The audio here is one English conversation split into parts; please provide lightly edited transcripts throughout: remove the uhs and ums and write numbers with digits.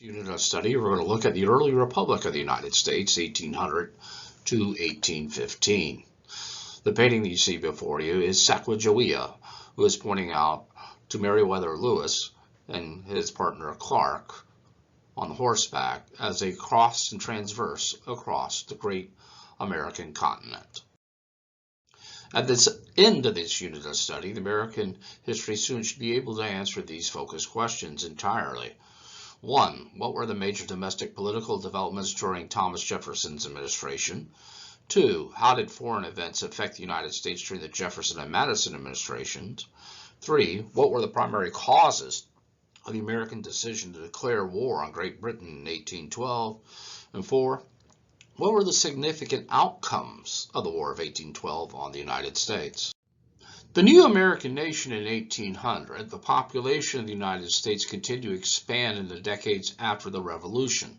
Unit of study, we're going to look at the early Republic of the United States, 1800 to 1815. The painting that you see before you is Sacagawea, who is pointing out to Meriwether Lewis and his partner Clark on horseback as they cross and transverse across the great American continent. At this end of this unit of study, the American history student should be able to answer these focused questions entirely. 1. What were the major domestic political developments during Thomas Jefferson's administration? 2. How did foreign events affect the United States during the Jefferson and Madison administrations? 3. What were the primary causes of the American decision to declare war on Great Britain in 1812? And 4. What were the significant outcomes of the War of 1812 on the United States? The new American nation in 1800, the population of the United States continued to expand in the decades after the Revolution.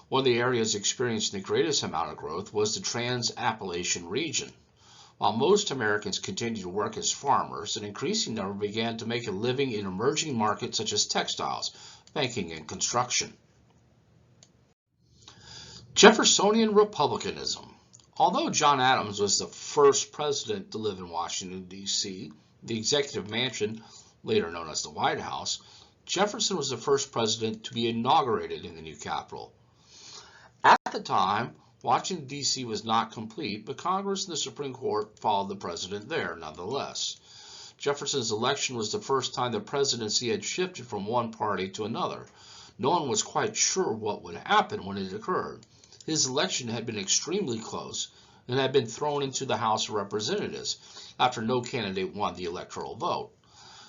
One of the areas experiencing the greatest amount of growth was the Trans-Appalachian region. While most Americans continued to work as farmers, an increasing number began to make a living in emerging markets such as textiles, banking, and construction. Jeffersonian Republicanism. Although John Adams was the first president to live in Washington, D.C., the Executive Mansion, later known as the White House, Jefferson was the first president to be inaugurated in the new capital. At the time, Washington, D.C. was not complete, but Congress and the Supreme Court followed the president there nonetheless. Jefferson's election was the first time the presidency had shifted from one party to another. No one was quite sure what would happen when it occurred. His election had been extremely close and had been thrown into the House of Representatives after no candidate won the electoral vote.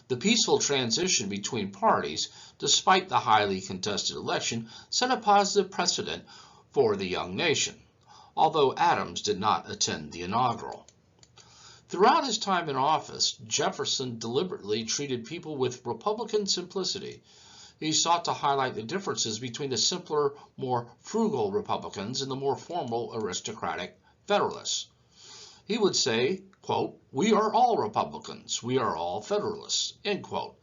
The peaceful transition between parties, despite the highly contested election, set a positive precedent for the young nation, although Adams did not attend the inaugural. Throughout his time in office, Jefferson deliberately treated people with Republican simplicity. He sought to highlight the differences between the simpler, more frugal Republicans and the more formal, aristocratic Federalists. He would say, quote, "We are all Republicans. We are all Federalists," end quote.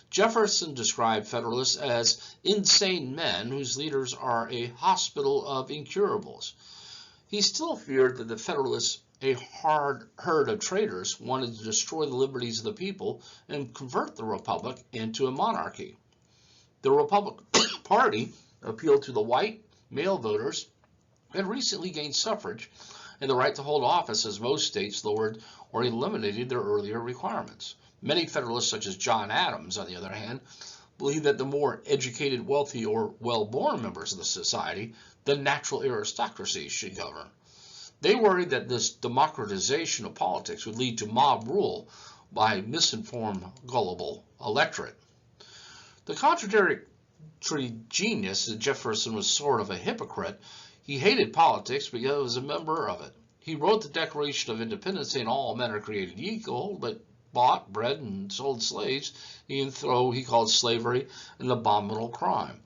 Jefferson described Federalists as insane men whose leaders are a hospital of incurables. He still feared that the Federalists, a herd of traitors, wanted to destroy the liberties of the people and convert the Republic into a monarchy. The Republican Party appealed to the white male voters and recently gained suffrage and the right to hold office as most states lowered or eliminated their earlier requirements. Many Federalists, such as John Adams, on the other hand, believed that the more educated, wealthy, or well-born members of the society, the natural aristocracy, should govern. They worried that this democratization of politics would lead to mob rule by misinformed, gullible electorate. The contradictory genius that Jefferson was sort of a hypocrite. He hated politics because he was a member of it. He wrote the Declaration of Independence saying all men are created equal, but bought, bred, and sold slaves, even though he called slavery an abominable crime.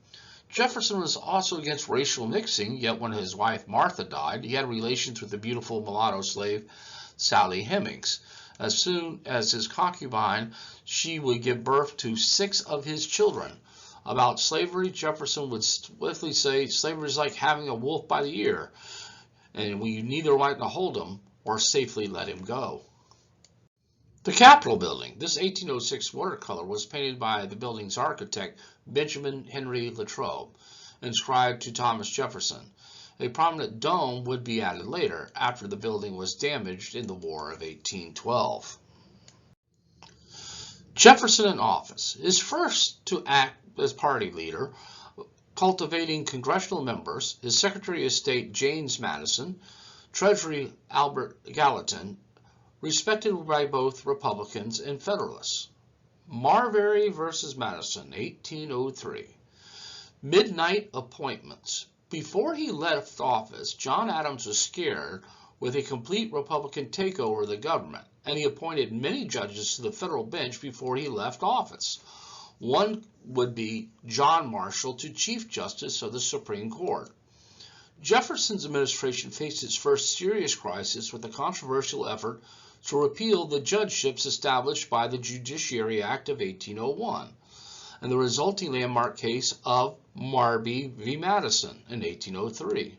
Jefferson was also against racial mixing, yet when his wife Martha died, he had relations with the beautiful mulatto slave Sally Hemings. As soon as his concubine, she would give birth to 6 of his children. About slavery, Jefferson would swiftly say, slavery is like having a wolf by the ear, and we neither like to hold him or safely let him go. The Capitol building. This 1806 watercolor was painted by the building's architect, Benjamin Henry Latrobe, inscribed to Thomas Jefferson. A prominent dome would be added later, after the building was damaged in the War of 1812. Jefferson in office. His first to act as party leader, cultivating congressional members, his Secretary of State James Madison, Treasury Albert Gallatin, respected by both Republicans and Federalists. Marbury versus Madison, 1803. Midnight appointments. Before he left office, John Adams was scared with a complete Republican takeover of the government, and he appointed many judges to the federal bench before he left office. One would be John Marshall to Chief Justice of the Supreme Court. Jefferson's administration faced its first serious crisis with the controversial effort to repeal the judgeships established by the Judiciary Act of 1801 and the resulting landmark case of Marby v. Madison in 1803.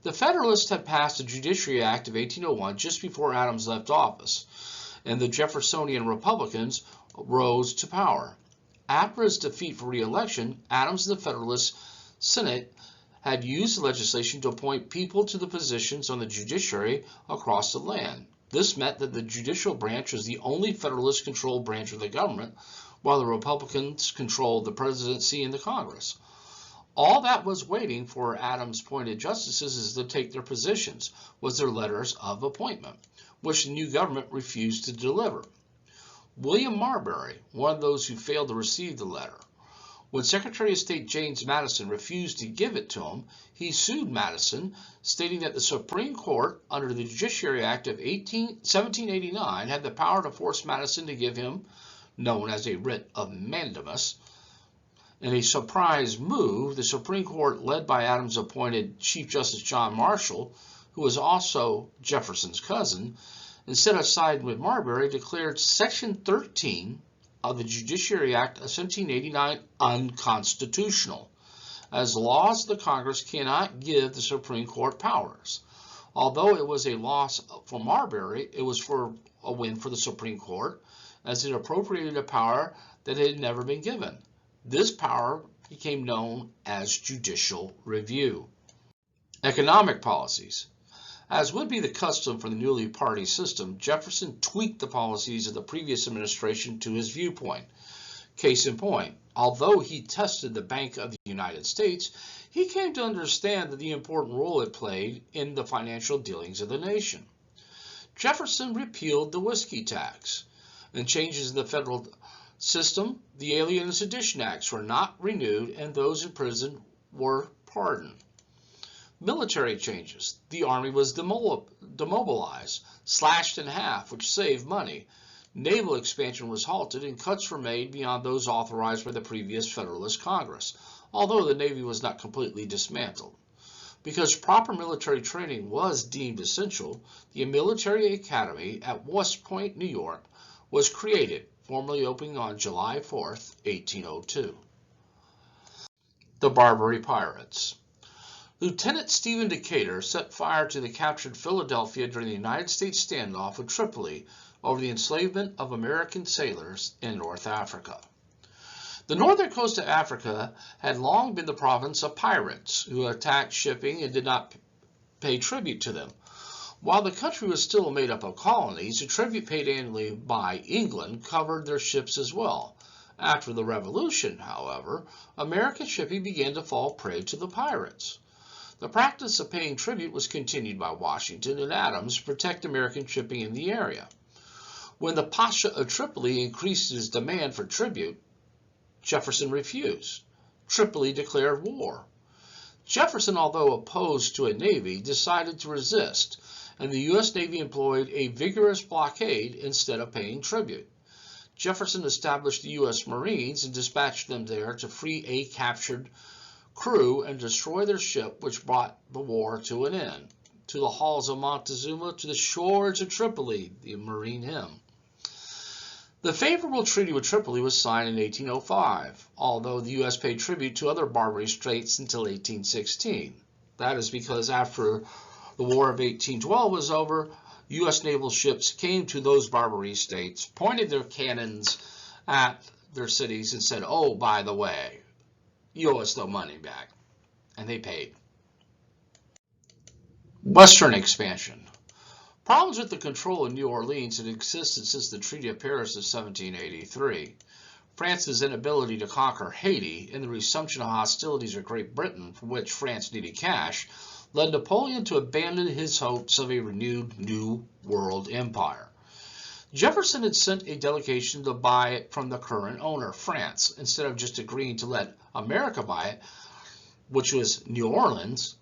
The Federalists had passed the Judiciary Act of 1801 just before Adams left office, and the Jeffersonian Republicans rose to power. After his defeat for re-election, Adams and the Federalist Senate had used the legislation to appoint people to the positions on the judiciary across the land. This meant that the judicial branch was the only Federalist-controlled branch of the government, while the Republicans controlled the presidency and the Congress. All that was waiting for Adams-appointed justices to take their positions was their letters of appointment, which the new government refused to deliver. William Marbury, one of those who failed to receive the letter. When Secretary of State James Madison refused to give it to him, he sued Madison, stating that the Supreme Court, under the Judiciary Act of 1789, had the power to force Madison to give him, known as a writ of mandamus. In a surprise move, the Supreme Court, led by Adams appointed Chief Justice John Marshall, who was also Jefferson's cousin, instead of siding with Marbury, declared Section 13 of the Judiciary Act of 1789 unconstitutional, as laws of the Congress cannot give the Supreme Court powers. Although it was a loss for Marbury, it was a win for the Supreme Court, as it appropriated a power that had never been given. This power became known as judicial review. Economic policies. As would be the custom for the newly party system, Jefferson tweaked the policies of the previous administration to his viewpoint. Case in point, although he tested the Bank of the United States, he came to understand the important role it played in the financial dealings of the nation. Jefferson repealed the whiskey tax, and changes in the federal system, the Alien and Sedition Acts were not renewed, and those in prison were pardoned. Military changes. The Army was demobilized, slashed in half, which saved money. Naval expansion was halted, and cuts were made beyond those authorized by the previous Federalist Congress, although the Navy was not completely dismantled. Because proper military training was deemed essential, the Military Academy at West Point, New York, was created, formally opening on July 4, 1802. The Barbary Pirates. Lieutenant Stephen Decatur set fire to the captured Philadelphia during the United States standoff with Tripoli over the enslavement of American sailors in North Africa. The northern coast of Africa had long been the province of pirates who attacked shipping and did not pay tribute to them. While the country was still made up of colonies, the tribute paid annually by England covered their ships as well. After the Revolution, however, American shipping began to fall prey to the pirates. The practice of paying tribute was continued by Washington and Adams to protect American shipping in the area. When the Pasha of Tripoli increased his demand for tribute, Jefferson refused. Tripoli declared war. Jefferson, although opposed to a navy, decided to resist, and the U.S. Navy employed a vigorous blockade instead of paying tribute. Jefferson established the U.S. Marines and dispatched them there to free a captured crew and destroy their ship, which brought the war to an end. To the halls of Montezuma, to the shores of Tripoli, the Marine hymn. The favorable treaty with Tripoli was signed in 1805, although the U.S. paid tribute to other Barbary states until 1816. That is because after the War of 1812 was over, U.S. naval ships came to those Barbary states, pointed their cannons at their cities, and said, "Oh, by the way, you owe us the money back," and they paid. Western expansion. Problems with the control of New Orleans had existed since the Treaty of Paris of 1783. France's inability to conquer Haiti and the resumption of hostilities with Great Britain, for which France needed cash, led Napoleon to abandon his hopes of a renewed New World Empire. Jefferson had sent a delegation to buy it from the current owner, France, instead of just agreeing to let America buy it, which was New Orleans.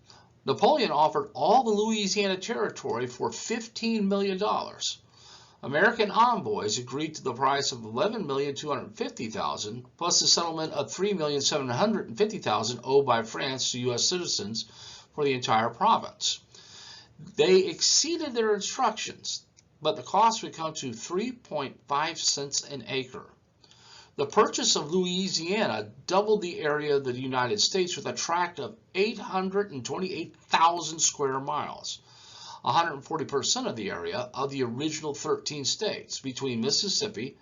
Napoleon offered all the Louisiana Territory for $15 million. American envoys agreed to the price of $11,250,000 plus the settlement of $3,750,000 owed by France to U.S. citizens for the entire province. They exceeded their instructions, but the cost would come to 3.5 cents an acre. The purchase of Louisiana doubled the area of the United States with a tract of 828,000 square miles, 140% of the area of the original 13 states between Mississippi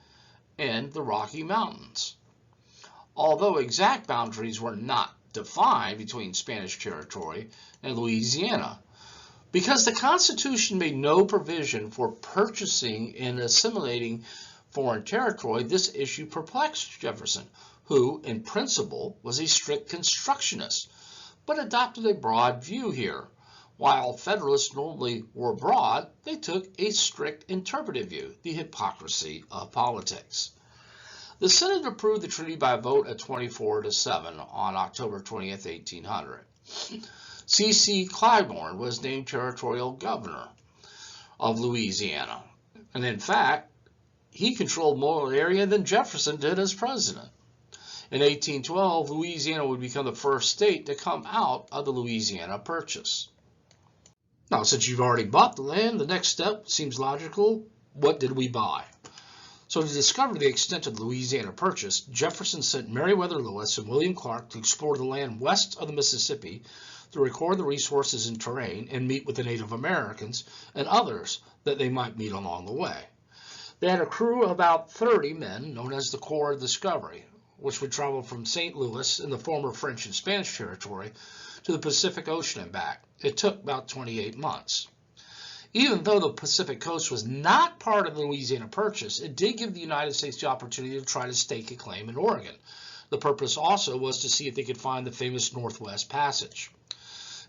and the Rocky Mountains. Although exact boundaries were not defined between Spanish territory and Louisiana, because the Constitution made no provision for purchasing and assimilating foreign territory, this issue perplexed Jefferson, who, in principle, was a strict constructionist, but adopted a broad view here. While Federalists normally were broad, they took a strict interpretive view, the hypocrisy of politics. The Senate approved the treaty by a vote of 24-7 on October 20th, 1800. C.C. Claiborne was named territorial governor of Louisiana, and in fact, he controlled more area than Jefferson did as president. In 1812, Louisiana would become the first state to come out of the Louisiana Purchase. Now, since you've already bought the land, the next step seems logical. What did we buy? So to discover the extent of the Louisiana Purchase, Jefferson sent Meriwether Lewis and William Clark to explore the land west of the Mississippi, to record the resources and terrain and meet with the Native Americans and others that they might meet along the way. They had a crew of about 30 men known as the Corps of Discovery, which would travel from St. Louis in the former French and Spanish territory to the Pacific Ocean and back. It took about 28 months. Even though the Pacific coast was not part of the Louisiana Purchase, it did give the United States the opportunity to try to stake a claim in Oregon. The purpose also was to see if they could find the famous Northwest Passage.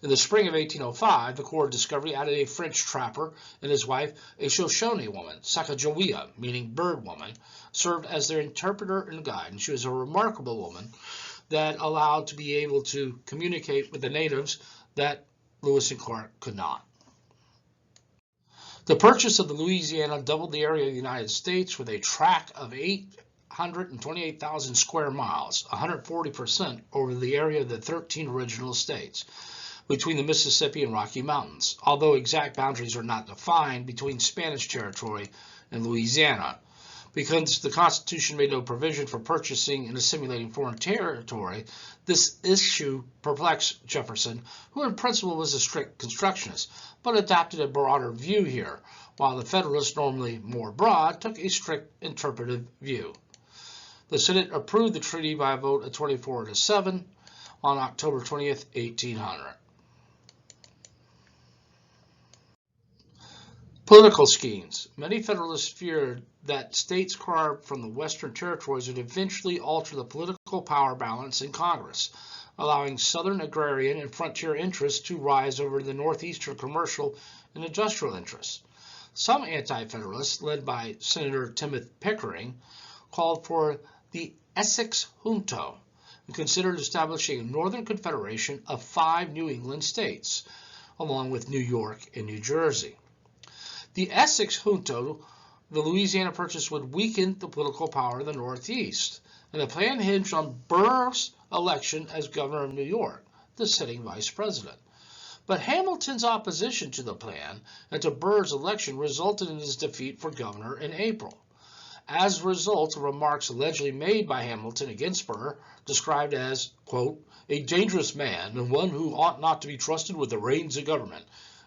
In the spring of 1805, the Corps of Discovery added a French trapper and his wife, a Shoshone woman, Sacagawea, meaning bird woman, served as their interpreter and guide, and she was a remarkable woman that allowed to be able to communicate with the natives that Lewis and Clark could not. The purchase of the Louisiana doubled the area of the United States with a tract of 828,000 square miles, 140% over the area of the 13 original states, between the Mississippi and Rocky Mountains, although exact boundaries are not defined between Spanish territory and Louisiana. Because the Constitution made no provision for purchasing and assimilating foreign territory, this issue perplexed Jefferson, who in principle was a strict constructionist, but adopted a broader view here, while the Federalists, normally more broad, took a strict interpretive view. The Senate approved the treaty by a vote of 24-7 on October 20th, 1800. Political schemes. Many Federalists feared that states carved from the Western territories would eventually alter the political power balance in Congress, allowing Southern agrarian and frontier interests to rise over the Northeastern commercial and industrial interests. Some anti-Federalists, led by Senator Timothy Pickering, called for the Essex Junto and considered establishing a Northern Confederation of 5 New England states, along with New York and New Jersey. The Essex Junto, the Louisiana Purchase, would weaken the political power of the Northeast, and the plan hinged on Burr's election as governor of New York, the sitting vice president. But Hamilton's opposition to the plan and to Burr's election resulted in his defeat for governor in April. As a result of remarks allegedly made by Hamilton against Burr, described as, quote, a dangerous man and one who ought not to be trusted with the reins of government,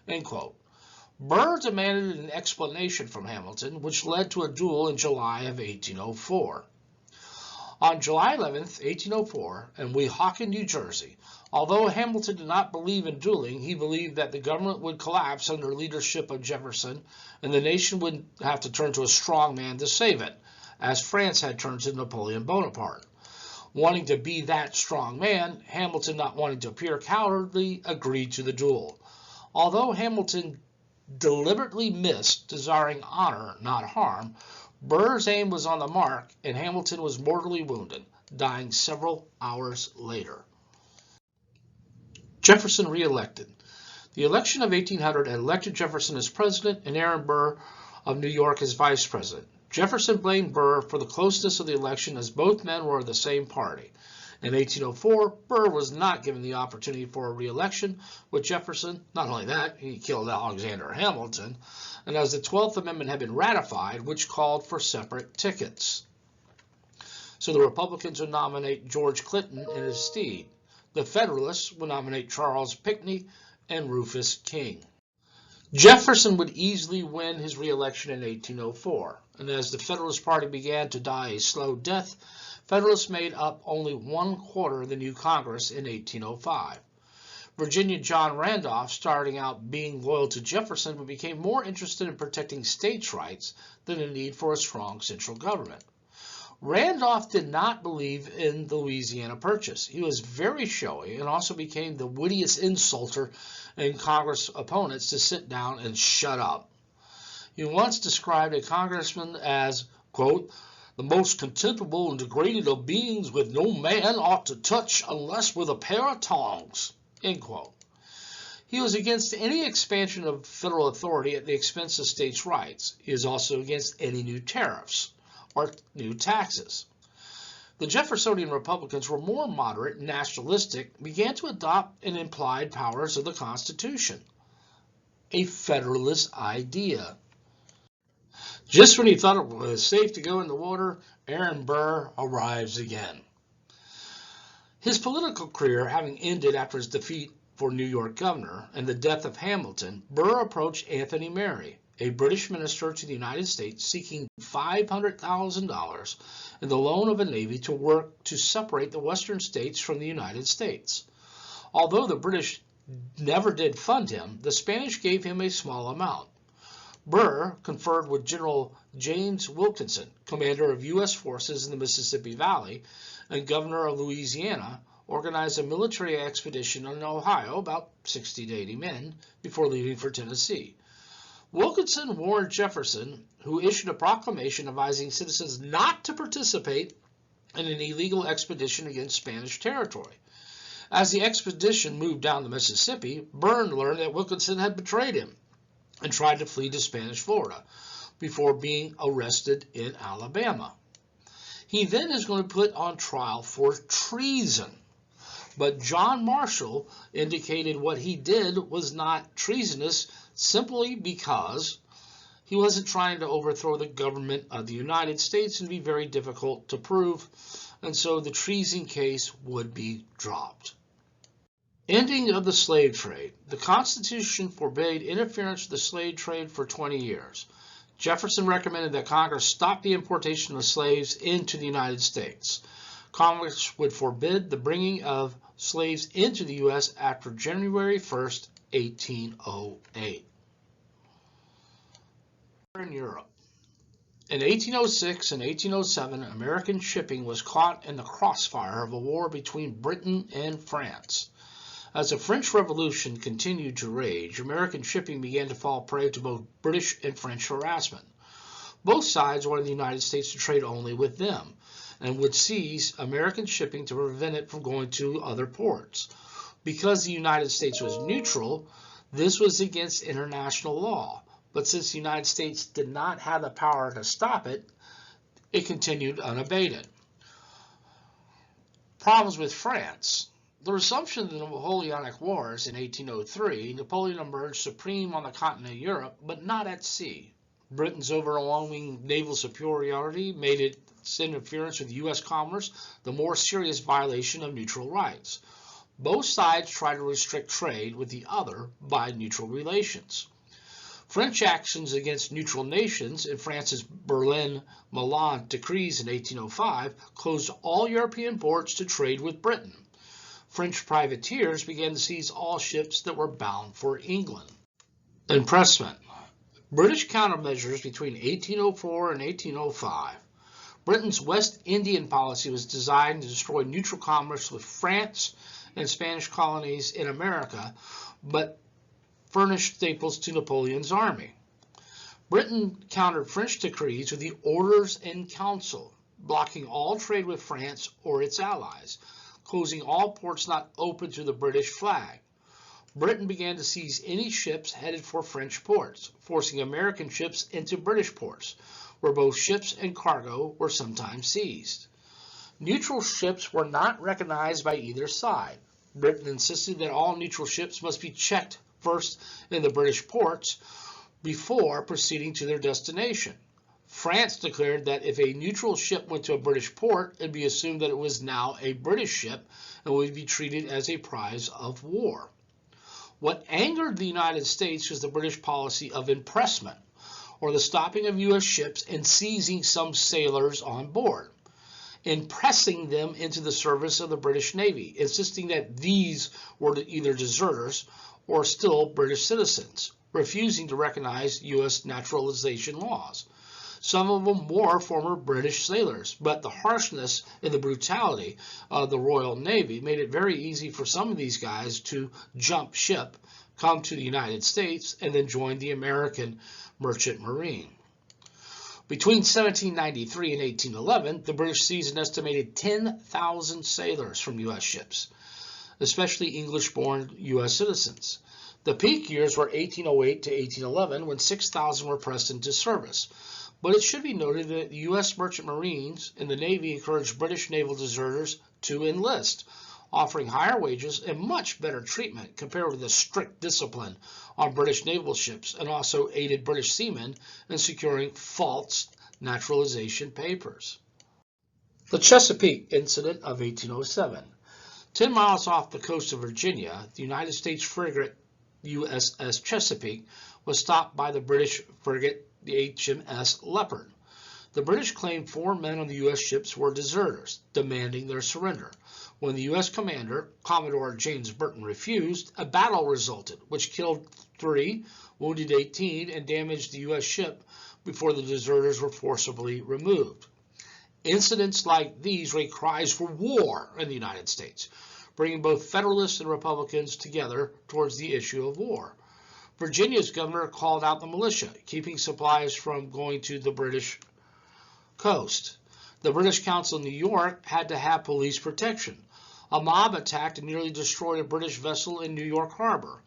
end quote. Burr demanded an explanation from Hamilton, which led to a duel in July of 1804. On July 11, 1804, in Weehawken, New Jersey, although Hamilton did not believe in dueling, he believed that the government would collapse under leadership of Jefferson, and the nation would have to turn to a strong man to save it, as France had turned to Napoleon Bonaparte. Wanting to be that strong man, Hamilton, not wanting to appear cowardly, agreed to the duel. Although Hamilton deliberately missed, desiring honor, not harm, Burr's aim was on the mark, and Hamilton was mortally wounded, dying several hours later. Jefferson re-elected. The election of 1800 elected Jefferson as president and Aaron Burr of New York as vice president. Jefferson blamed Burr for the closeness of the election, as both men were of the same party. In 1804, Burr was not given the opportunity for a re-election with Jefferson. Not only that, he killed Alexander Hamilton, and as the 12th Amendment had been ratified, which called for separate tickets. So the Republicans would nominate George Clinton in his stead. The Federalists would nominate Charles Pinckney and Rufus King. Jefferson would easily win his re-election in 1804, and as the Federalist Party began to die a slow death, Federalists made up only 1/4 of the new Congress in 1805. Virginia John Randolph, starting out being loyal to Jefferson, but became more interested in protecting states' rights than the need for a strong central government. Randolph did not believe in the Louisiana Purchase. He was very showy and also became the wittiest insulter in Congress opponents to sit down and shut up. He once described a congressman as, quote, the most contemptible and degraded of beings with no man ought to touch unless with a pair of tongs, end quote. He was against any expansion of federal authority at the expense of states' rights. He is also against any new tariffs or new taxes. The Jeffersonian Republicans were more moderate and nationalistic, began to adopt and implied powers of the Constitution, a Federalist idea. Just when he thought it was safe to go in the water, Aaron Burr arrives again. His political career having ended after his defeat for New York governor and the death of Hamilton, Burr approached Anthony Merry, a British minister to the United States, seeking $500,000 and the loan of a navy to work to separate the western states from the United States. Although the British never did fund him, the Spanish gave him a small amount. Burr conferred with General James Wilkinson, commander of U.S. forces in the Mississippi Valley and governor of Louisiana, organized a military expedition in Ohio, about 60 to 80 men, before leaving for Tennessee. Wilkinson warned Jefferson, who issued a proclamation advising citizens not to participate in an illegal expedition against Spanish territory. As the expedition moved down the Mississippi, Burr learned that Wilkinson had betrayed him and tried to flee to Spanish Florida before being arrested in Alabama. He then is going to put on trial for treason. But John Marshall indicated what he did was not treasonous simply because he wasn't trying to overthrow the government of the United States and be very difficult to prove, and so the treason case would be dropped. Ending of the slave trade. The Constitution forbade interference with the slave trade for 20 years. Jefferson recommended that Congress stop the importation of slaves into the United States. Congress would forbid the bringing of slaves into the U.S. after January 1st, 1808. In Europe. In 1806 and 1807, American shipping was caught in the crossfire of a war between Britain and France. As the French Revolution continued to rage, American shipping began to fall prey to both British and French harassment. Both sides wanted the United States to trade only with them and would seize American shipping to prevent it from going to other ports. Because the United States was neutral, this was against international law. But since the United States did not have the power to stop it, it continued unabated. Problems with France. The resumption of the Napoleonic Wars in 1803, Napoleon emerged supreme on the continent of Europe, but not at sea. Britain's overwhelming naval superiority made its interference with U.S. commerce the more serious violation of neutral rights. Both sides tried to restrict trade with the other by neutral relations. French actions against neutral nations in France's Berlin-Milan decrees in 1805 closed all European ports to trade with Britain. French privateers began to seize all ships that were bound for England. Impressment. British countermeasures between 1804 and 1805. Britain's West Indian policy was designed to destroy neutral commerce with France and Spanish colonies in America, but furnished staples to Napoleon's army. Britain countered French decrees with the Orders in Council, blocking all trade with France or its allies, closing all ports not open to the British flag. Britain began to seize any ships headed for French ports, forcing American ships into British ports, where both ships and cargo were sometimes seized. Neutral ships were not recognized by either side. Britain insisted that all neutral ships must be checked first in the British ports before proceeding to their destination. France declared that if a neutral ship went to a British port, it'd be assumed that it was now a British ship and would be treated as a prize of war. What angered the United States was the British policy of impressment, or the stopping of U.S. ships and seizing some sailors on board, impressing them into the service of the British Navy, insisting that these were either deserters or still British citizens, refusing to recognize U.S. naturalization laws. Some of them were former British sailors, but the harshness and the brutality of the Royal Navy made it very easy for some of these guys to jump ship, come to the United States, and then join the American Merchant Marine. Between 1793 and 1811, the British seized an estimated 10,000 sailors from U.S. ships, especially English-born U.S. citizens. The peak years were 1808 to 1811, when 6,000 were pressed into service. But it should be noted that the U.S. Merchant Marines and the Navy encouraged British naval deserters to enlist, offering higher wages and much better treatment compared with the strict discipline on British naval ships, and also aided British seamen in securing false naturalization papers. The Chesapeake Incident of 1807. 10 miles off the coast of Virginia, the United States frigate USS Chesapeake was stopped by the British frigate the HMS Leopard. The British claimed 4 men on the U.S. ships were deserters, demanding their surrender. When the U.S. commander, Commodore James Burton, refused, a battle resulted, which killed 3, wounded 18, and damaged the U.S. ship before the deserters were forcibly removed. Incidents like these raised cries for war in the United States, bringing both Federalists and Republicans together towards the issue of war. Virginia's governor called out the militia, keeping supplies from going to the British coast. The British Council in New York had to have police protection. A mob attacked and nearly destroyed a British vessel in New York Harbor.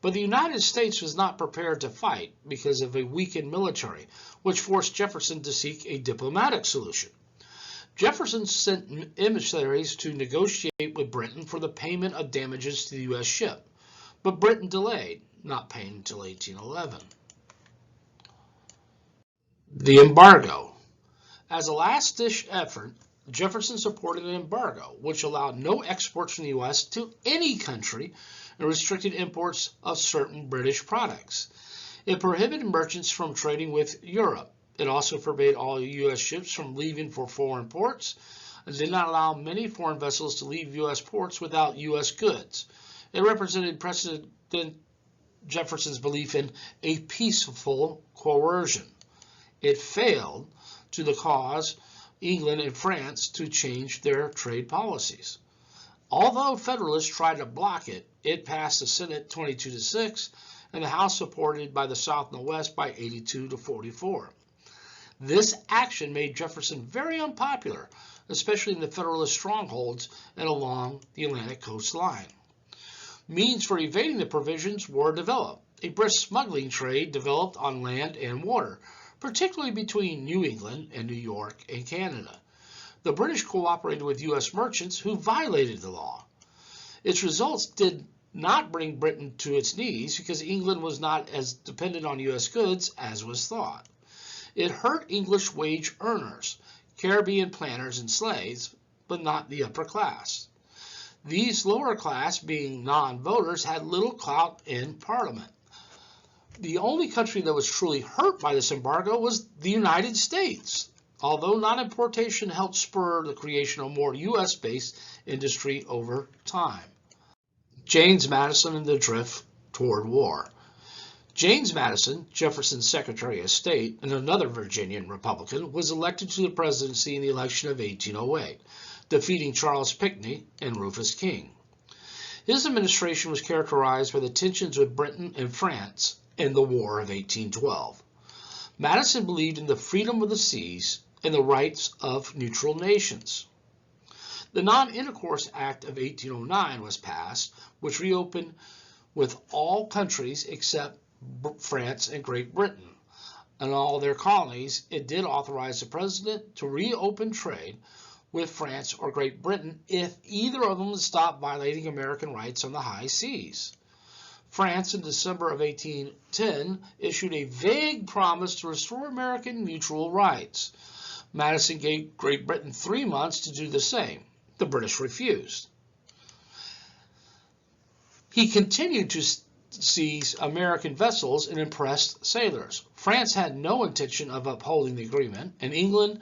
But the United States was not prepared to fight because of a weakened military, which forced Jefferson to seek a diplomatic solution. Jefferson sent emissaries to negotiate with Britain for the payment of damages to the U.S. ship, but Britain delayed, not paying until 1811. The Embargo. As a last-ditch effort, Jefferson supported an embargo, which allowed no exports from the U.S. to any country and restricted imports of certain British products. It prohibited merchants from trading with Europe. It also forbade all U.S. ships from leaving for foreign ports and did not allow many foreign vessels to leave U.S. ports without U.S. goods. It represented President Jefferson's belief in a peaceful coercion. It failed to cause England and France to change their trade policies. Although Federalists tried to block it, it passed the Senate 22-6 and the House supported by the South and the West by 82-44. This action made Jefferson very unpopular, especially in the Federalist strongholds and along the Atlantic coastline. Means for evading the provisions were developed. A brisk smuggling trade developed on land and water, particularly between New England and New York and Canada. The British cooperated with U.S. merchants who violated the law. Its results did not bring Britain to its knees because England was not as dependent on U.S. goods as was thought. It hurt English wage earners, Caribbean planters and slaves, but not the upper class. These lower class, being non-voters, had little clout in Parliament. The only country that was truly hurt by this embargo was the United States, although non-importation helped spur the creation of more U.S.-based industry over time. James Madison and the drift toward war. James Madison, Jefferson's Secretary of State and another Virginian Republican, was elected to the presidency in the election of 1808. Defeating Charles Pinckney and Rufus King. His administration was characterized by the tensions with Britain and France in the War of 1812. Madison believed in the freedom of the seas and the rights of neutral nations. The Non-Intercourse Act of 1809 was passed, which reopened with all countries except France and Great Britain. And all their colonies, it did authorize the president to reopen trade with France or Great Britain if either of them stopped violating American rights on the high seas. France, in December of 1810, issued a vague promise to restore American mutual rights. Madison gave Great Britain 3 months to do the same. The British refused. He continued to seize American vessels and impressed sailors. France had no intention of upholding the agreement, and England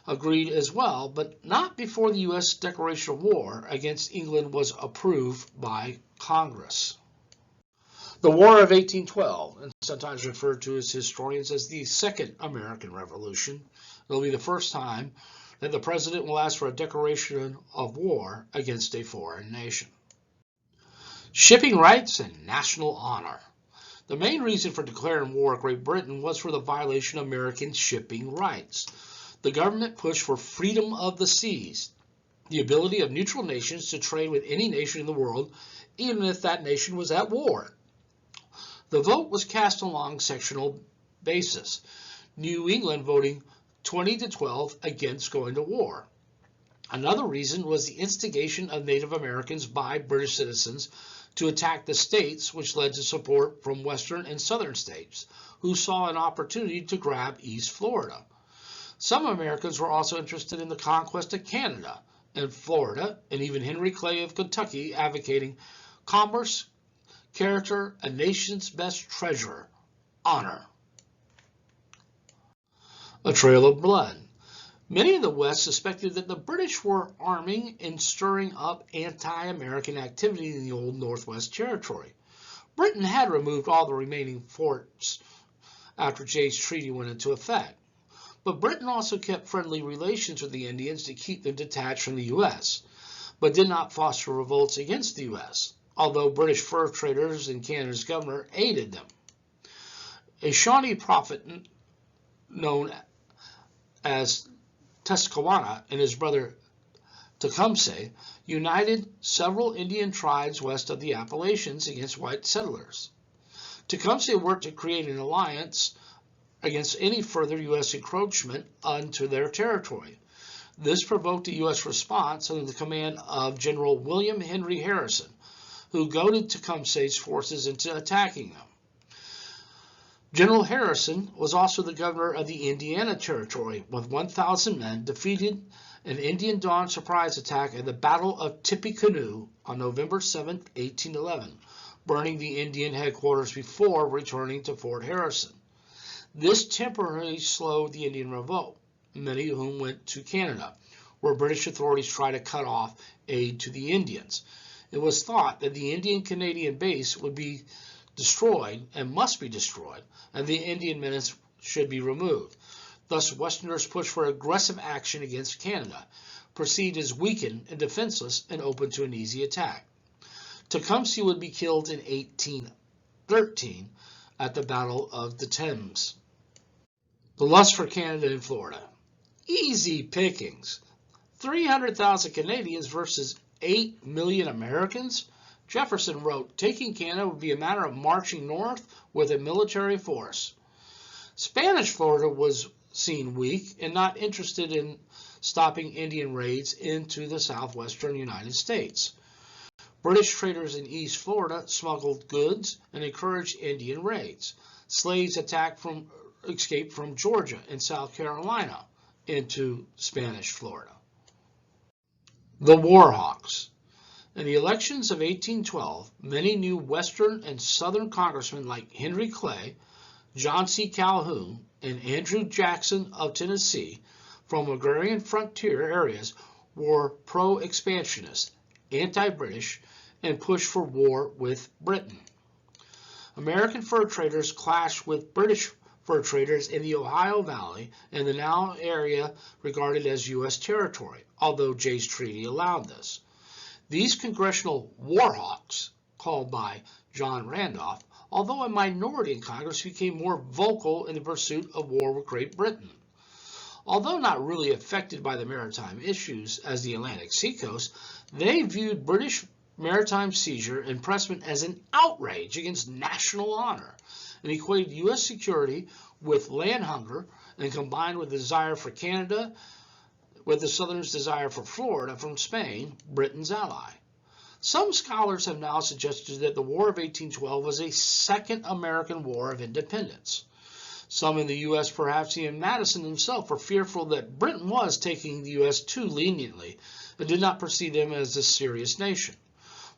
agreed as well, but not before the U.S. declaration of war against England was approved by Congress. The War of 1812, and sometimes referred to as historians as the Second American Revolution, will be the first time that the president will ask for a declaration of war against a foreign nation. Shipping rights and national honor. The main reason for declaring war at Great Britain was for the violation of American shipping rights. The government pushed for freedom of the seas, the ability of neutral nations to trade with any nation in the world, even if that nation was at war. The vote was cast along sectional basis, New England voting 20-12 against going to war. Another reason was the instigation of Native Americans by British citizens to attack the states, which led to support from western and southern states, who saw an opportunity to grab East Florida. Some Americans were also interested in the conquest of Canada and Florida, and even Henry Clay of Kentucky advocating commerce, character, a nation's best treasure, honor. A trail of blood. Many in the West suspected that the British were arming and stirring up anti-American activity in the old Northwest Territory. Britain had removed all the remaining forts after Jay's Treaty went into effect. But Britain also kept friendly relations with the Indians to keep them detached from the U.S., but did not foster revolts against the U.S., although British fur traders and Canada's governor aided them. A Shawnee prophet known as Tuscawana and his brother Tecumseh united several Indian tribes west of the Appalachians against white settlers. Tecumseh worked to create an alliance against any further U.S. encroachment onto their territory. This provoked a U.S. response under the command of General William Henry Harrison, who goaded Tecumseh's forces into attacking them. General Harrison was also the governor of the Indiana Territory, with 1,000 men, defeated an Indian dawn surprise attack at the Battle of Tippecanoe on November 7, 1811, burning the Indian headquarters before returning to Fort Harrison. This temporarily slowed the Indian revolt, many of whom went to Canada, where British authorities tried to cut off aid to the Indians. It was thought that the Indian-Canadian base would be destroyed and must be destroyed, and the Indian menace should be removed. Thus, Westerners pushed for aggressive action against Canada, perceived as weakened and defenseless and open to an easy attack. Tecumseh would be killed in 1813 at the Battle of the Thames. The lust for Canada and Florida. Easy pickings. 300,000 Canadians versus 8 million Americans? Jefferson wrote, taking Canada would be a matter of marching north with a military force. Spanish Florida was seen weak and not interested in stopping Indian raids into the southwestern United States. British traders in East Florida smuggled goods and encouraged Indian raids. Slaves escaped from Georgia and South Carolina into Spanish Florida. The Warhawks. In the elections of 1812, many new Western and Southern congressmen like Henry Clay, John C. Calhoun, and Andrew Jackson of Tennessee from agrarian frontier areas were pro-expansionist, anti-British, and pushed for war with Britain. American fur traders clashed with British fur traders in the Ohio Valley and the now area regarded as U.S. territory, although Jay's Treaty allowed this. These congressional Warhawks, called by John Randolph, although a minority in Congress, became more vocal in the pursuit of war with Great Britain. Although not really affected by the maritime issues as the Atlantic seacoast, they viewed British maritime seizure and impressment as an outrage against national honor and equated U.S. security with land hunger and combined with the desire for Canada with the Southerners' desire for Florida from Spain, Britain's ally. Some scholars have now suggested that the War of 1812 was a second American War of Independence. Some in the U.S., perhaps even Madison himself, were fearful that Britain was taking the U.S. too leniently and did not perceive them as a serious nation.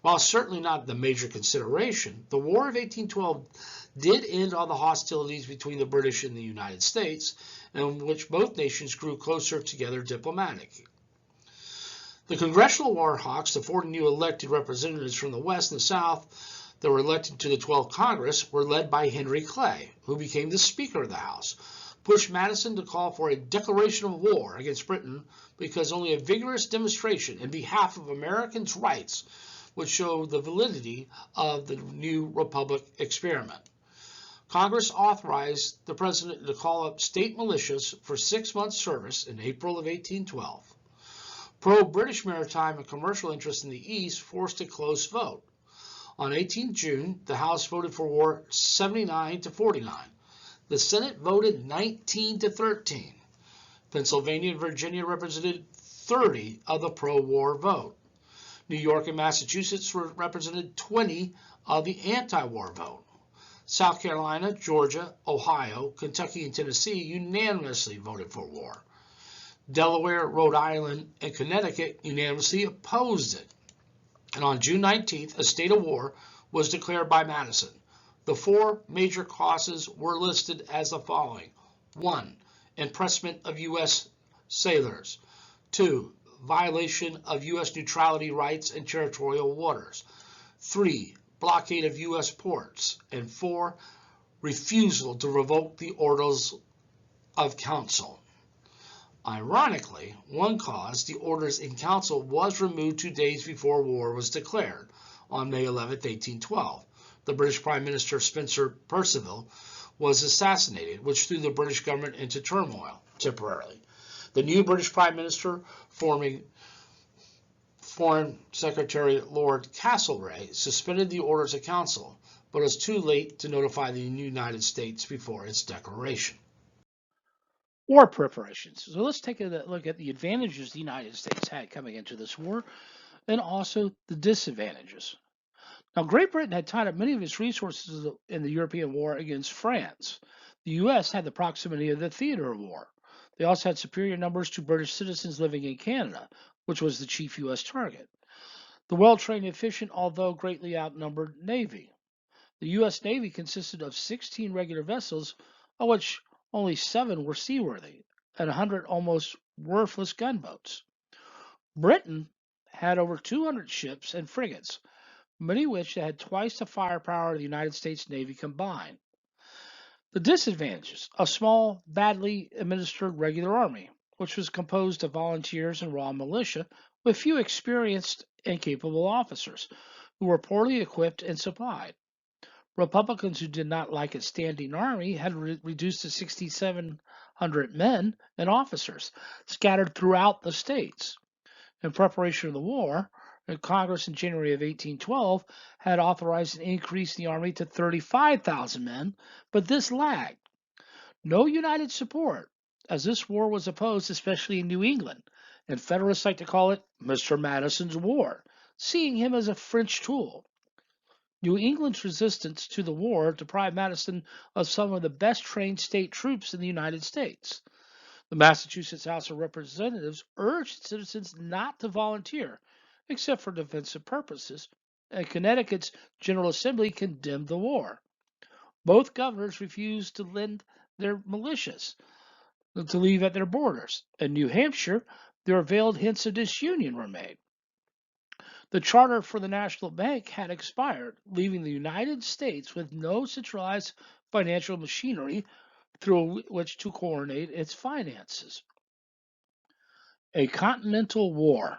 While certainly not the major consideration, the War of 1812 did end all the hostilities between the British and the United States, in which both nations grew closer together diplomatically. The congressional Warhawks, the 40 new elected representatives from the West and the South that were elected to the 12th Congress, were led by Henry Clay, who became the Speaker of the House, pushed Madison to call for a declaration of war against Britain because only a vigorous demonstration in behalf of Americans' rights would show the validity of the new republic experiment. Congress authorized the president to call up state militias for 6 months' service in April of 1812. Pro-British maritime and commercial interests in the East forced a close vote. On 18 June, the House voted for war 79 to 49. The Senate voted 19 to 13. Pennsylvania and Virginia represented 30 of the pro-war vote. New York and Massachusetts represented 20 of the anti-war vote. South Carolina, Georgia, Ohio, Kentucky, and Tennessee unanimously voted for war. Delaware, Rhode Island, and Connecticut unanimously opposed it. And on June 19th, a state of war was declared by Madison. The four major causes were listed as the following. 1. Impressment of U.S. sailors. 2. Violation of U.S. neutrality rights and territorial waters. 3. Blockade of U.S. ports. And 4. Refusal to revoke the orders of council. Ironically, one cause, the orders in council, was removed 2 days before war was declared, on May 11, 1812. The British Prime Minister Spencer Perceval was assassinated, which threw the British government into turmoil temporarily. The new British Prime Minister, forming Foreign Secretary Lord Castlereagh, suspended the orders of council, but it was too late to notify the United States before its declaration. War preparations. So let's take a look at the advantages the United States had coming into this war and also the disadvantages. Now, Great Britain had tied up many of its resources in the European war against France. The U.S. had the proximity of the theater of war. They also had superior numbers to British citizens living in Canada, which was the chief U.S. target. The well-trained, efficient, although greatly outnumbered Navy. The U.S. Navy consisted of 16 regular vessels, of which only 7 were seaworthy, and 100 almost worthless gunboats. Britain had over 200 ships and frigates, many of which had twice the firepower of the United States Navy combined. The disadvantages: a small, badly administered regular army, which was composed of volunteers and raw militia, with few experienced and capable officers, who were poorly equipped and supplied. Republicans who did not like a standing army had reduced to 6,700 men and officers scattered throughout the states. In preparation of the war, Congress in January of 1812 had authorized an increase in the army to 35,000 men, but this lagged. No united support, as this war was opposed, especially in New England, and Federalists like to call it Mr. Madison's War, seeing him as a French tool. New England's resistance to the war deprived Madison of some of the best trained state troops in the United States. The Massachusetts House of Representatives urged citizens not to volunteer, except for defensive purposes, and Connecticut's General Assembly condemned the war. Both governors refused to lend their militias to leave at their borders. In New Hampshire, their veiled hints of disunion were made. The charter for the National Bank had expired, leaving the United States with no centralized financial machinery through which to coordinate its finances. A continental war.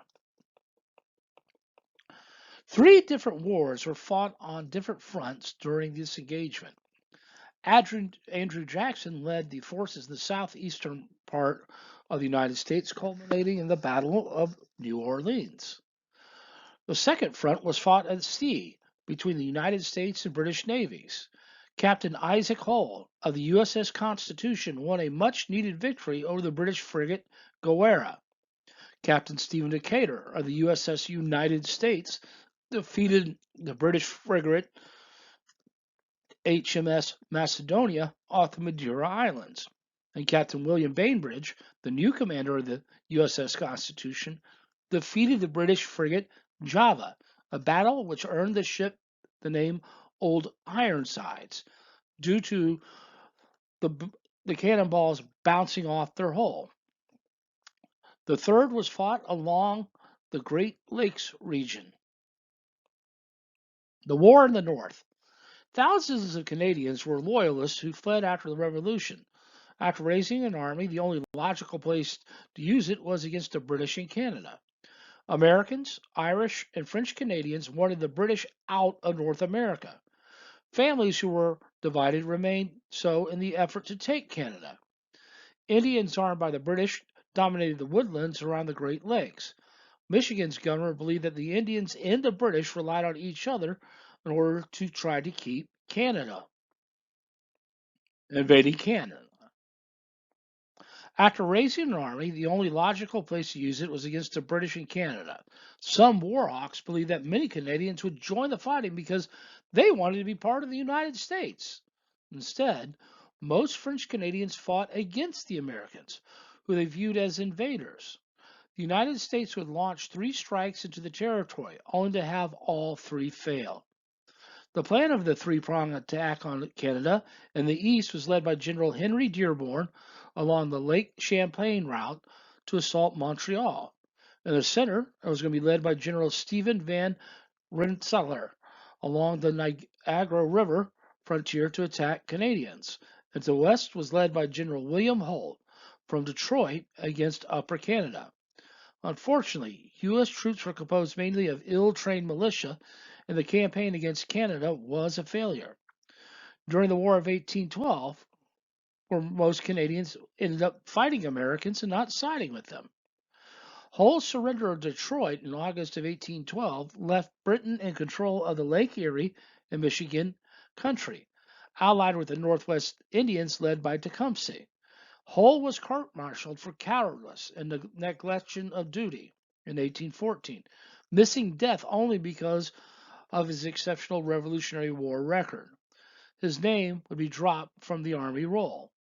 3 different wars were fought on different fronts during this engagement. Andrew Jackson led the forces in the southeastern part of the United States, culminating in the Battle of New Orleans. The second front was fought at sea between the United States and British navies. Captain Isaac Hull of the USS Constitution won a much-needed victory over the British frigate Gowerra. Captain Stephen Decatur of the USS United States defeated the British frigate HMS Macedonia off the Madeira Islands, and Captain William Bainbridge, the new commander of the USS Constitution, defeated the British frigate Java, a battle which earned the ship the name Old Ironsides due to the cannonballs bouncing off their hull. The third was fought along the Great Lakes region. The War in the North. Thousands of Canadians were loyalists who fled after the Revolution. After raising an army, the only logical place to use it was against the British in Canada. Americans, Irish, and French Canadians wanted the British out of North America. Families who were divided remained so in the effort to take Canada. Indians armed by the British dominated the woodlands around the Great Lakes. Michigan's governor believed that the Indians and the British relied on each other in order to try to keep Canada. Invading Canada. After raising an army, the only logical place to use it was against the British in Canada. Some Warhawks believed that many Canadians would join the fighting because they wanted to be part of the United States. Instead, most French Canadians fought against the Americans, who they viewed as invaders. The United States would launch 3 strikes into the territory, only to have all 3 fail. The plan of the 3-pronged attack on Canada in the east was led by General Henry Dearborn along the Lake Champlain route to assault Montreal. In the center, it was going to be led by General Stephen Van Rensselaer along the Niagara River frontier to attack Canadians. And the west was led by General William Holt from Detroit against Upper Canada. Unfortunately, U.S. troops were composed mainly of ill-trained militia, and the campaign against Canada was a failure. During the War of 1812, where most Canadians ended up fighting Americans and not siding with them. Holt's surrender of Detroit in August of 1812 left Britain in control of the Lake Erie and Michigan country, allied with the Northwest Indians led by Tecumseh. Hull was court-martialed for cowardice and neglection of duty in 1814, missing death only because of his exceptional Revolutionary War record. His name would be dropped from the Army roll.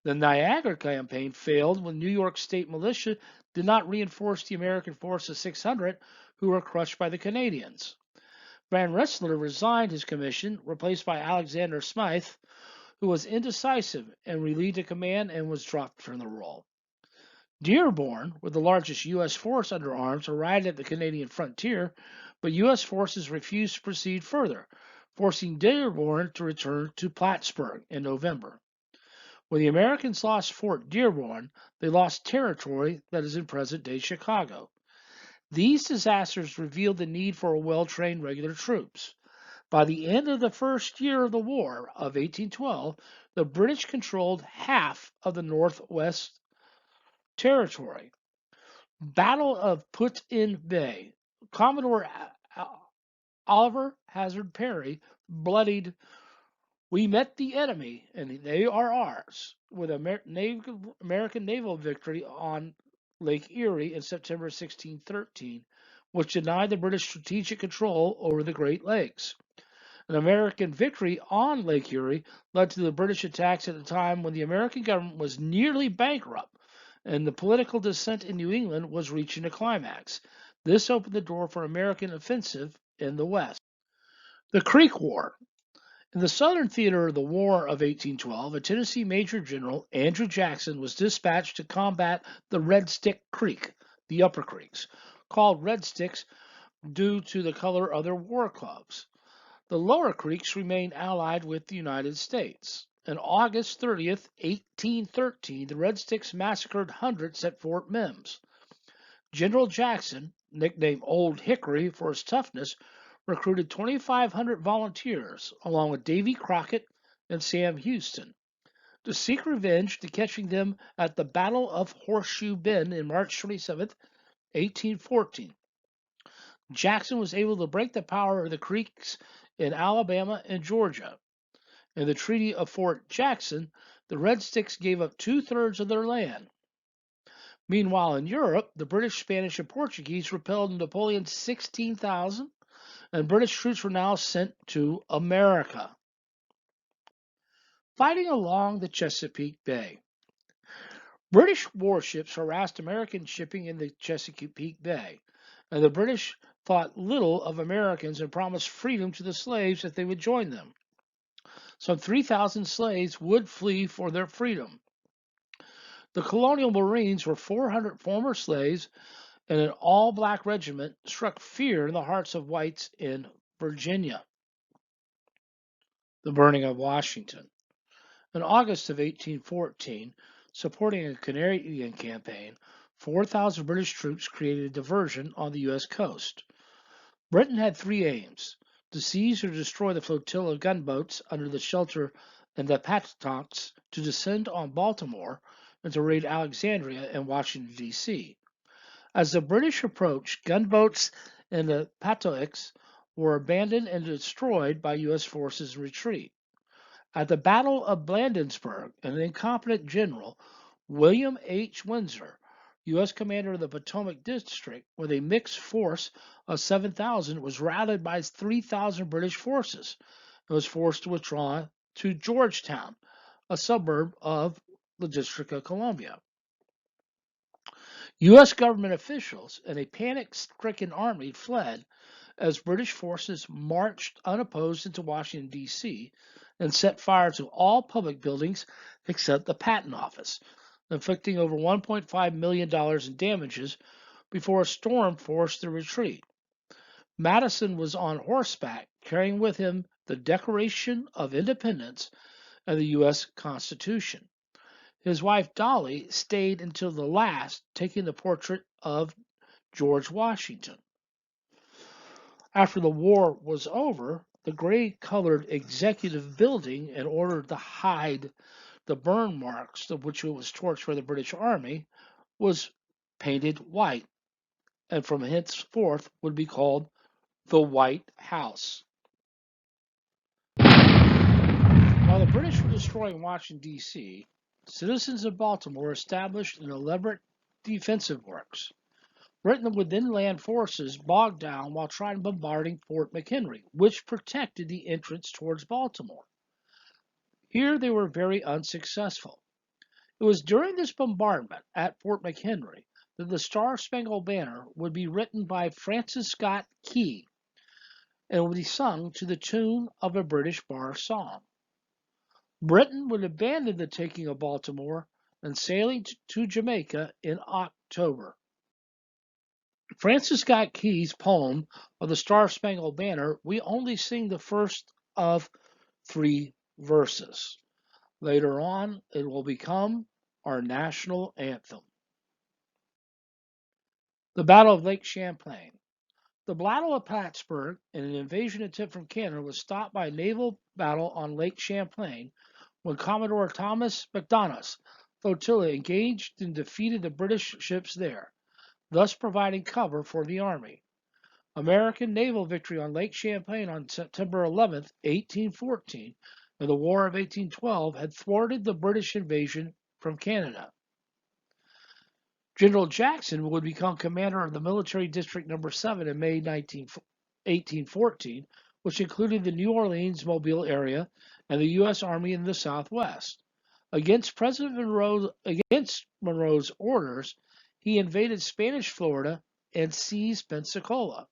The Niagara campaign failed when New York State militia did not reinforce the American force of 600 who were crushed by the Canadians. Van Rensselaer resigned his commission, replaced by Alexander Smythe, who was indecisive and relieved the command and was dropped from the role. Dearborn, with the largest U.S. force under arms, arrived at the Canadian frontier, but U.S. forces refused to proceed further, forcing Dearborn to return to Plattsburgh in November. When the Americans lost Fort Dearborn, they lost territory that is in present-day Chicago. These disasters revealed the need for well-trained regular troops. By the end of the first year of the war of 1812, the British controlled half of the Northwest Territory. Battle of Put-in Bay. Commodore Oliver Hazard Perry bloodied, "We met the enemy, and they are ours," with American naval victory on Lake Erie in September 1613, which denied the British strategic control over the Great Lakes. An American victory on Lake Erie led to the British attacks at a time when the American government was nearly bankrupt and the political dissent in New England was reaching a climax. This opened the door for American offensive in the West. The Creek War. In the Southern theater of the War of 1812, a Tennessee Major General, Andrew Jackson, was dispatched to combat the Red Stick Creek, the Upper Creeks, called Red Sticks due to the color of their war clubs. The Lower Creeks remained allied with the United States. On August 30th, 1813, the Red Sticks massacred hundreds at Fort Mims. General Jackson, nicknamed Old Hickory for his toughness, recruited 2,500 volunteers, along with Davy Crockett and Sam Houston, to seek revenge to catching them at the Battle of Horseshoe Bend in March 27, 1814. Jackson was able to break the power of the Creeks in Alabama and Georgia. In the Treaty of Fort Jackson, the Red Sticks gave up 2/3 of their land. Meanwhile, in Europe, the British, Spanish, and Portuguese repelled Napoleon's 16,000 and British troops were now sent to America. Fighting along the Chesapeake Bay. British warships harassed American shipping in the Chesapeake Bay, and the British thought little of Americans and promised freedom to the slaves if they would join them. Some 3,000 slaves would flee for their freedom. The colonial Marines were 400 former slaves, and an all-black regiment struck fear in the hearts of whites in Virginia. The burning of Washington. In August of 1814, supporting a Canadian campaign, 4,000 British troops created a diversion on the U.S. coast. Britain had three aims: to seize or destroy the flotilla of gunboats under the shelter in the Appomattox, to descend on Baltimore, and to raid Alexandria and Washington, D.C. As the British approached, gunboats in the Appomattox were abandoned and destroyed by U.S. forces in retreat. At the Battle of Bladensburg, an incompetent general, William H. Windsor, U.S. commander of the Potomac District, with a mixed force of 7,000, was routed by 3,000 British forces and was forced to withdraw to Georgetown, a suburb of the District of Columbia. U.S. government officials and a panic-stricken army fled as British forces marched unopposed into Washington, D.C., and set fire to all public buildings except the Patent Office, inflicting over $1.5 million in damages before a storm forced the retreat. Madison was on horseback, carrying with him the Declaration of Independence and the U.S. Constitution. His wife Dolly stayed until the last, taking the portrait of George Washington. After the war was over, the gray-colored executive building, in order to hide the burn marks of which it was torched by the British Army, was painted white, and from henceforth would be called the White House. While the British were destroying Washington, D.C., citizens of Baltimore established an elaborate defensive works. Britain would then land forces bogged down while trying bombarding Fort McHenry, which protected the entrance towards Baltimore. Here they were very unsuccessful. It was during this bombardment at Fort McHenry that the StarSpangled Banner would be written by Francis Scott Key and would be sung to the tune of a British bar song. Britain would abandon the taking of Baltimore and sailing to Jamaica in October. Francis Scott Key's poem of the Star-Spangled Banner, we only sing the first of 3 verses. Later on, it will become our national anthem. The Battle of Lake Champlain. The Battle of Plattsburgh, and an invasion attempt from Canada, was stopped by a naval battle on Lake Champlain when Commodore Thomas Macdonough's flotilla engaged and defeated the British ships there, thus providing cover for the Army. American naval victory on Lake Champlain on September 11, 1814, and the War of 1812 had thwarted the British invasion from Canada. General Jackson would become commander of the Military District No. 7 in May 1814, which included the New Orleans, Mobile area and the U.S. Army in the Southwest. Against Monroe's orders, he invaded Spanish Florida and seized Pensacola.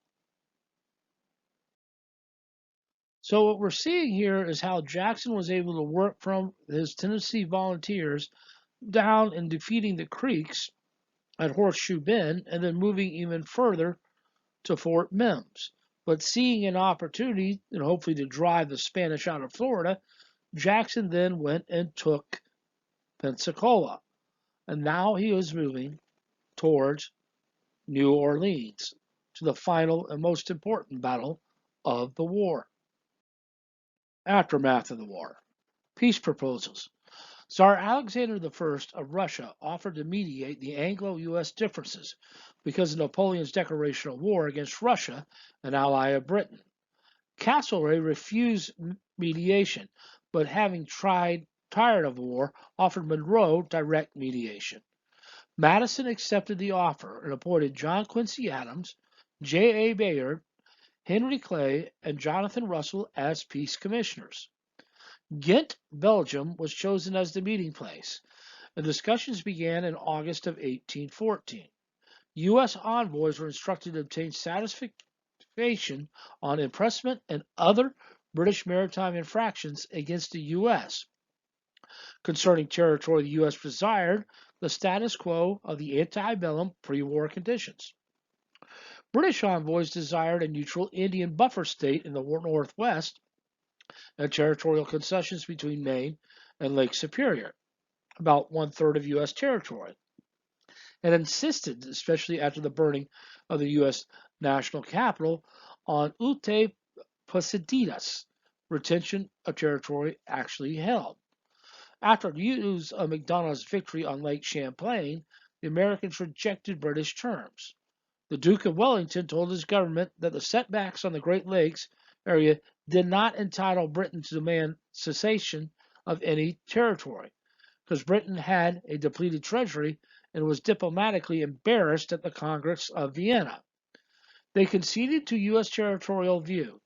So what we're seeing here is how Jackson was able to work from his Tennessee volunteers down and defeating the Creeks at Horseshoe Bend and then moving even further to Fort Mims. But seeing an opportunity and hopefully to drive the Spanish out of Florida, Jackson then went and took Pensacola. And now he was moving towards New Orleans, to the final and most important battle of the war. Aftermath of the war. Peace proposals. Tsar Alexander I of Russia offered to mediate the Anglo-U.S. differences because of Napoleon's declaration of war against Russia, an ally of Britain. Castlereagh refused mediation, but having tired of war, offered Monroe direct mediation. Madison accepted the offer and appointed John Quincy Adams, J.A. Bayard, Henry Clay, and Jonathan Russell as peace commissioners. Ghent, Belgium, was chosen as the meeting place, and discussions began in August of 1814. U.S. envoys were instructed to obtain satisfaction on impressment and other British maritime infractions against the U.S. Concerning territory the U.S. desired, the status quo of the antebellum pre-war conditions. British envoys desired a neutral Indian buffer state in the Northwest and territorial concessions between Maine and Lake Superior, about one-third of U.S. territory, and insisted, especially after the burning of the U.S. national capital, on ute possidetis, retention of territory actually held. After news of Macdonough's victory on Lake Champlain, the Americans rejected British terms. The Duke of Wellington told his government that the setbacks on the Great Lakes area did not entitle Britain to demand cessation of any territory, because Britain had a depleted treasury and was diplomatically embarrassed at the Congress of Vienna. They conceded to U.S. territorial view.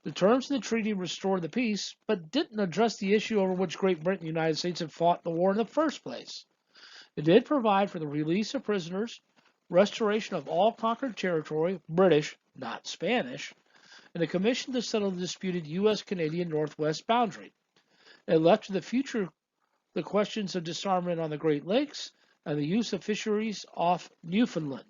The terms of the treaty restored the peace, but didn't address the issue over which Great Britain and the United States had fought the war in the first place. It did provide for the release of prisoners, restoration of all conquered territory, British, not Spanish, and a commission to settle the disputed U.S.-Canadian Northwest boundary. It left to the future the questions of disarmament on the Great Lakes and the use of fisheries off Newfoundland.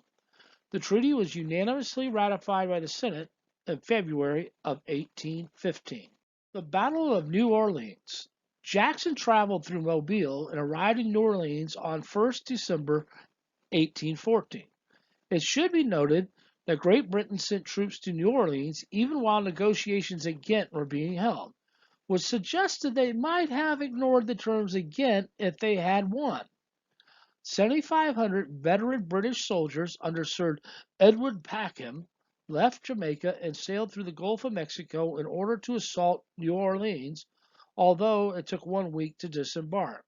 The treaty was unanimously ratified by the Senate in February of 1815. The Battle of New Orleans. Jackson traveled through Mobile and arrived in New Orleans on 1st December 1814. It should be noted that Great Britain sent troops to New Orleans even while negotiations at Ghent were being held, which suggested they might have ignored the terms of Ghent if they had won. 7,500 veteran British soldiers under Sir Edward Packham left Jamaica and sailed through the Gulf of Mexico in order to assault New Orleans, although it took 1 week to disembark.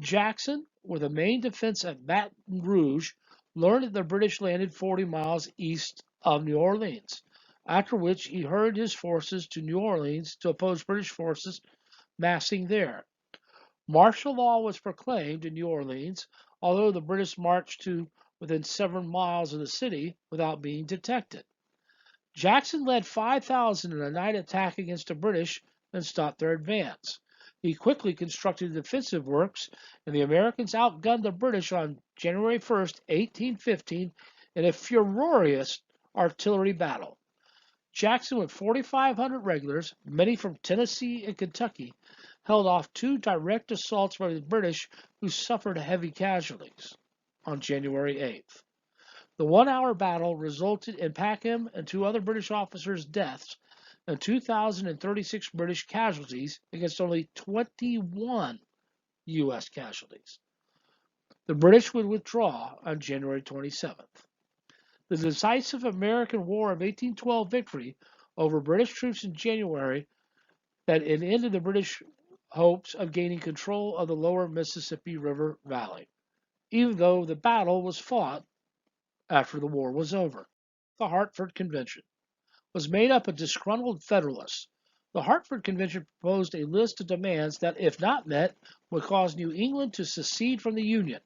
Jackson, with a main defense at Baton Rouge, learned that the British landed 40 miles east of New Orleans, after which he hurried his forces to New Orleans to oppose British forces massing there. Martial law was proclaimed in New Orleans, although the British marched to within 7 miles of the city without being detected. Jackson led 5,000 in a night attack against the British and stopped their advance. He quickly constructed defensive works, and the Americans outgunned the British on January 1, 1815, in a furious artillery battle. Jackson, with 4,500 regulars, many from Tennessee and Kentucky, held off 2 direct assaults by the British, who suffered heavy casualties on January 8th. The 1-hour battle resulted in Packham and 2 other British officers' deaths and 2,036 British casualties against only 21 U.S. casualties. The British would withdraw on January 27th. The decisive American War of 1812 victory over British troops in January that it ended the British hopes of gaining control of the lower Mississippi River Valley, even though the battle was fought after the war was over. The Hartford Convention was made up of disgruntled Federalists. The Hartford Convention proposed a list of demands that, if not met, would cause New England to secede from the Union,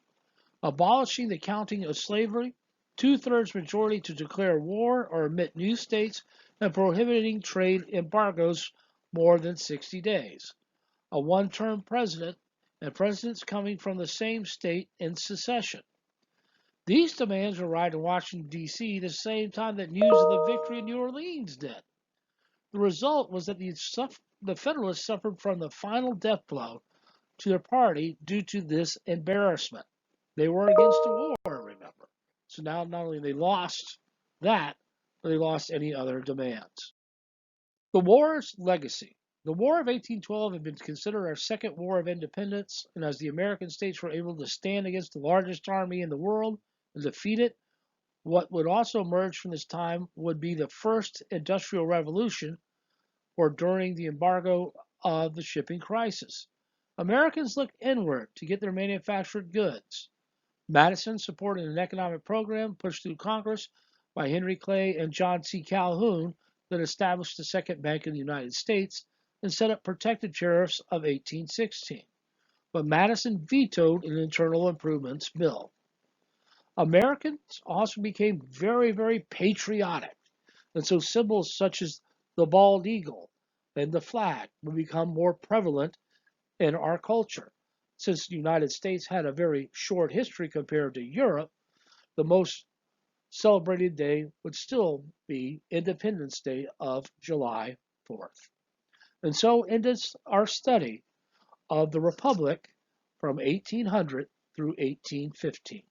abolishing the counting of slavery, 2/3 majority to declare war or admit new states, and prohibiting trade embargoes more than 60 days. A one-term president, and presidents coming from the same state in secession. These demands arrived in Washington, D.C. the same time that news of the victory in New Orleans did. The result was that the Federalists suffered from the final death blow to their party due to this embarrassment. They were against the war, remember. So now not only they lost that, but they lost any other demands. The war's legacy. The War of 1812 had been considered our second war of independence, and as the American states were able to stand against the largest army in the world and defeat it, what would also emerge from this time would be the first industrial revolution, or during the embargo of the shipping crisis. Americans looked inward to get their manufactured goods. Madison supported an economic program pushed through Congress by Henry Clay and John C. Calhoun that established the second bank in the United States and set up protective tariffs of 1816. But Madison vetoed an internal improvements bill. Americans also became very, very patriotic, and so symbols such as the bald eagle and the flag would become more prevalent in our culture. Since the United States had a very short history compared to Europe, the most celebrated day would still be Independence Day of July 4th. And so ends our study of the Republic from 1800 through 1815.